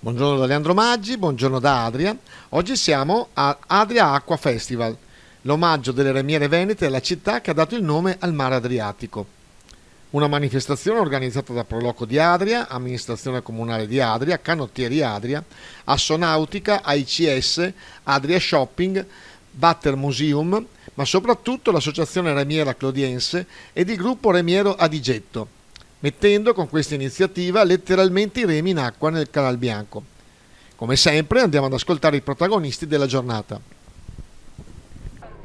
Buongiorno da Leandro Maggi, buongiorno da Adria. Oggi siamo a Adria Acqua Festival, l'omaggio delle remiere venete alla città che ha dato il nome al mare Adriatico. Una manifestazione organizzata da Proloco di Adria, Amministrazione Comunale di Adria, Canottieri Adria, Assonautica, AICS, Adria Shopping, Batter Museum, ma soprattutto l'Associazione Remiera Clodiense ed il gruppo Remiero Adigetto, mettendo con questa iniziativa letteralmente i remi in acqua nel Canal Bianco. Come sempre andiamo ad ascoltare i protagonisti della giornata.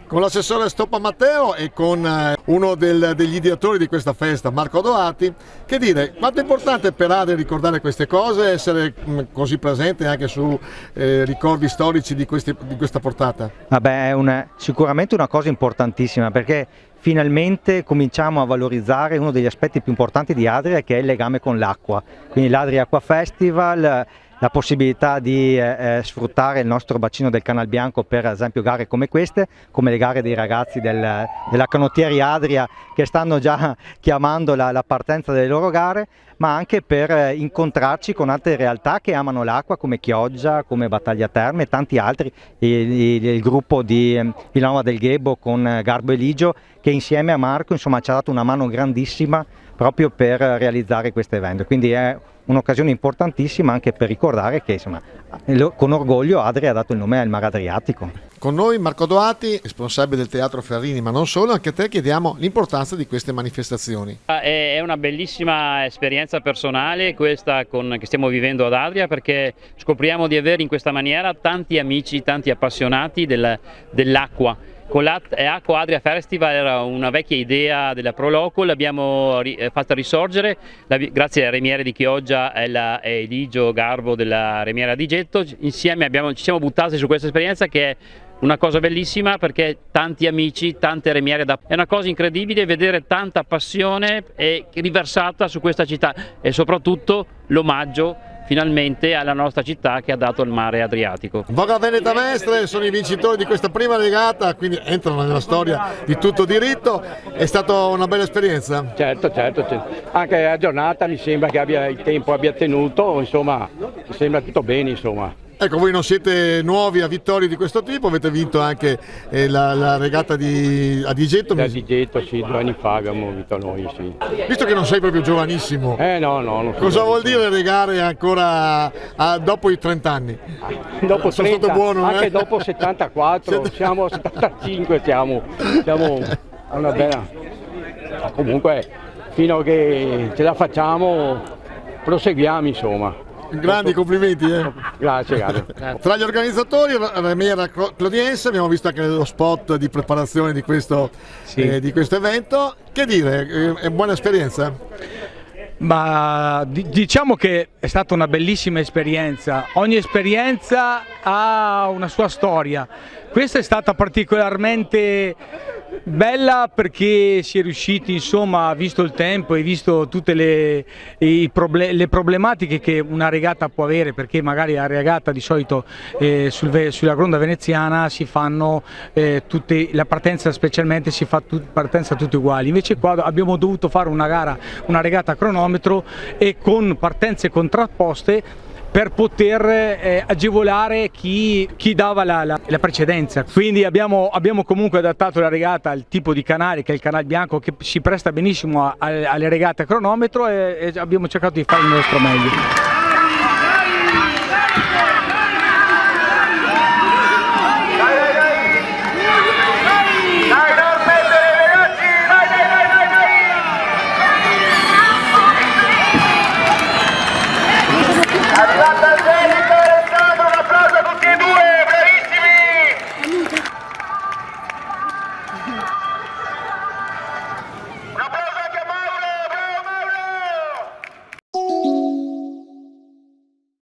Con l'assessore Stoppa Matteo e con uno degli ideatori di questa festa, Marco Doati, che dire, quanto è importante per Adria ricordare queste cose, essere così presente anche su ricordi storici di questa portata? Vabbè, è sicuramente una cosa importantissima, perché finalmente cominciamo a valorizzare uno degli aspetti più importanti di Adria, che è il legame con l'acqua. Quindi l'Adria Acqua Festival, la possibilità di sfruttare il nostro bacino del Canal Bianco per esempio gare come queste, come le gare dei ragazzi della Canottieri Adria, che stanno già chiamando la partenza delle loro gare, ma anche per incontrarci con altre realtà che amano l'acqua, come Chioggia, come Battaglia Terme e tanti altri, il gruppo di Villanova del Ghebo con Garbo Eligio, che insieme a Marco insomma ci ha dato una mano grandissima proprio per realizzare questo evento. Quindi è un'occasione importantissima anche per ricordare che insomma, con orgoglio Adria ha dato il nome al mare Adriatico. Con noi Marco Doati, responsabile del Teatro Ferrini, ma non solo, anche a te chiediamo l'importanza di queste manifestazioni. È una bellissima esperienza personale questa che stiamo vivendo ad Adria, perché scopriamo di avere in questa maniera tanti amici, tanti appassionati dell'acqua. Con l'Acqua Adria Festival era una vecchia idea della Proloco, l'abbiamo fatta risorgere grazie alle remiere di Chioggia e Eligio Garbo della remiera Adigetto. Insieme ci siamo buttati su questa esperienza, che è una cosa bellissima, perché tanti amici, tante remiere, è una cosa incredibile vedere tanta passione riversata su questa città, e soprattutto l'omaggio finalmente alla nostra città che ha dato il mare Adriatico. Voga Veneta Mestre sono i vincitori di questa prima regata, quindi entrano nella storia di tutto diritto. È stata una bella esperienza? Certo. Anche la giornata mi sembra che il tempo abbia tenuto, insomma, mi sembra tutto bene, insomma. Ecco, voi non siete nuovi a vittorie di questo tipo, avete vinto anche la regata di Adigetto. Adigetto, sì, 2 anni fa abbiamo vinto noi, sì. Visto che non sei proprio giovanissimo, no, non so. Cosa vuol dire regare ancora dopo i 30 anni? Dopo 30, stato buono, anche dopo 74, siamo 75, siamo una bella. Comunque, fino a che ce la facciamo, proseguiamo, insomma. Grandi complimenti. Grazie. Tra gli organizzatori Remiera Clodiense, abbiamo visto anche lo spot di preparazione di questo evento. Che dire, è buona esperienza? Ma diciamo che è stata una bellissima esperienza. Ogni esperienza ha una sua storia. Questa è stata particolarmente bella perché si è riusciti, insomma, visto il tempo e visto tutte le problematiche che una regata può avere, perché magari la regata di solito sulla gronda veneziana si fanno la partenza specialmente si fa partenza tutte uguali, invece qua abbiamo dovuto fare una regata a cronometro e con partenze contrapposte per poter agevolare chi dava la precedenza. Quindi abbiamo comunque adattato la regata al tipo di canale, che è il Canal Bianco, che si presta benissimo alle regate a cronometro, e abbiamo cercato di fare il nostro meglio. Arrivata al zenith, Alessandro, un applauso a tutti e due, bravissimi!